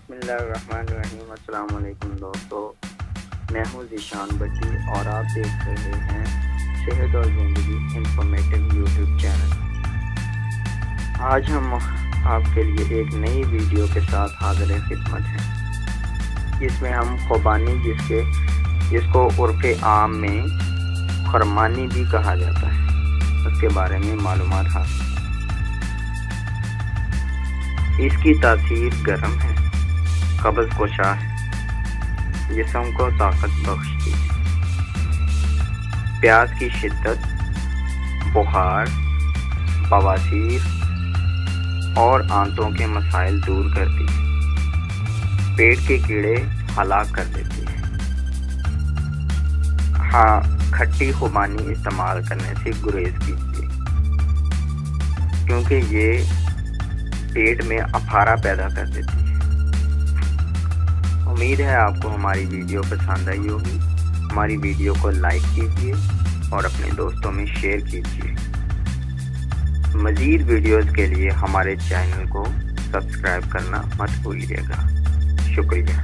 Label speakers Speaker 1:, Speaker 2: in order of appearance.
Speaker 1: बिस्मिल्लाहिर्रहमानिर्रहीम। अस्सलाम वालेकुम दोस्तों, मैं हूँ ज़ीशान भट्टी और आप देख रहे हैं सेहत और ज़िंदगी इंफॉर्मेटिव यूट्यूब चैनल। आज हम आपके लिए एक नई वीडियो के साथ हाज़िर खिदमत हैं, जिसमें हम खुबानी जिसको उर्फ़े आम में खुरमानी भी कहा जाता है, उसके बारे में मालूमात हासिल। इसकी तासीर गर्म है, कब्ज़ कुशा है, जिस्म को ताकत बख्शती है, प्यास की शिद्दत, बुखार, बवासीर और आंतों के मसाइल दूर करती है, पेट के कीड़े हलाक कर देती है। हाँ, खट्टी खुबानी इस्तेमाल करने से गुरेज कीजिए, क्योंकि ये पेट में अफारा पैदा कर देती है। उम्मीद है आपको हमारी वीडियो पसंद आई होगी। हमारी वीडियो को लाइक कीजिए और अपने दोस्तों में शेयर कीजिए। मज़ीद वीडियोज़ के लिए हमारे चैनल को सब्सक्राइब करना मत भूलिएगा। शुक्रिया।